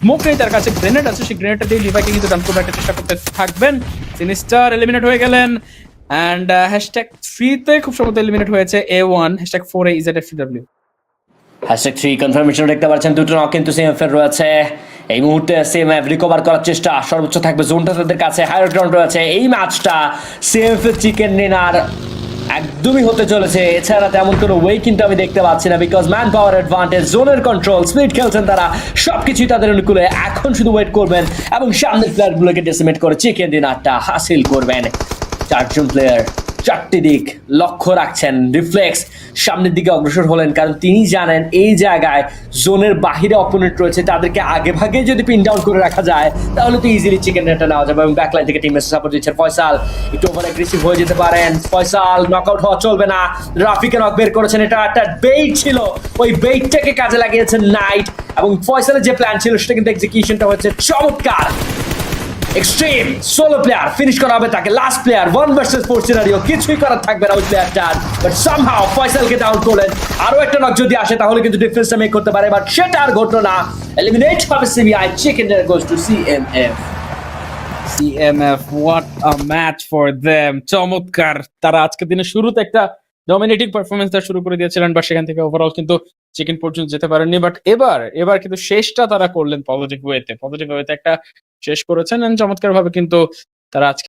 Smoke নেই তার কাছে, গ্রেনেড আছে, সেই গ্রেনেডটা দিয়ে লিভাইকে কিন্তু ডান করে একটা চেষ্টা করতে থাকবেন। সিনিস্টার এলিমিনেট হয়ে গেলেন, অ্যান্ড হ্যাশট্যাগ 3-তে খুব সম্ভবত এলিমিনেট হয়েছে A1, হ্যাশট্যাগ 4-এ ইজেডএফডব্লিউ। #3 কনফার্মেশন দেখতে পাচ্ছেন, দুটো নক কিন্তু সিএমএফ এর রয়েছে এই মুহূর্তে। সিএমএফ রিকভার করার চেষ্টা সর্বোচ্চ থাকবে, জোনটা তাদের কাছে, হায়ার গ্রাউন্ড রয়েছে। এই ম্যাচটা সিএমএফ এর চিকেন ডিনার একদমই হতে চলেছে, এছাড়া তেমন কোনো ওয়ে কিন্তু আমি দেখতে পাচ্ছি না, বিকজ ম্যান পাওয়ার অ্যাডভান্টেজ, জোনের কন্ট্রোল, স্পিড খেলছেন তারা, সবকিছুই তাদের অনুকূলে। এখন শুধু ওয়েট করবেন এবং সামনের প্লেয়ারগুলোকে ডেসিমেট করে চিকেন ডিনারটা হাসিল করবেন। 4জন প্লেয়ার 4টি দিক লক্ষ্য রাখছেন, রিফ্লেক্স সামনের দিকে অগ্রসর হলেন, কারণ তিনি জানেন এই জায়গায় জোনের বাহিরে অপোনেন্ট রয়েছে, তাদেরকে আগে ভাগে যদি পিন ডাউন করে রাখা যায় তাহলে তো ইজিলি চিকেন ডিনারটা নেওয়া যাবে। এবং ব্যাকলাইন থেকে টিমের সাপোর্ট দিচ্ছেন ফয়সাল, একটু ওভার অ্যাগ্রেসিভ হয়ে যেতে পারেন ফয়সাল, নকআউট হওয়া চলবে না। রাফিকে নক বের করেছেন, এটা একটা বেইট ছিল, ওই বেইটটাকে কাজে লাগিয়েছেন নাইট, এবং ফয়সালের যে প্ল্যান ছিল সেটা কিন্তু এক্সিকিউশনটা হচ্ছে চমৎকার। এক্সট্রিম সোলো প্লেয়ার ফিনিশ করা হবে তাকে, লাস্ট প্লেয়ার 1 ভার্সেস 4 সিনারিও, কিছুই করার থাকবে না ওই প্লেয়ারটার, বাট সামহাও ফয়সালকে ডাউন করলেন। আরো একটা নক যদি আসে তাহলে কিন্তু ডিফেন্সটা মেক করতে পারে, বাট সেটা আর ঘটলো না। এলিমিনেট হবে CBI, chicken dinner goes to CMF. CMF, what a match for them, চমৎকার। তারা আজকের দিনের শুরুতে একটা ডমিনেটিং পারফরমেন্স দেওয়া শুরু করে দিয়েছিলেন, বা সেখান থেকে ওভারঅল কিন্তু চিকেন পর্যন্ত যেতে পারেননি, বাট এবার কিন্তু শেষটা তারা করলেন পজিটিভ ওয়েতে একটা শেষ করেছেন, and চমৎকার ভাবে কিন্তু তারা আজকে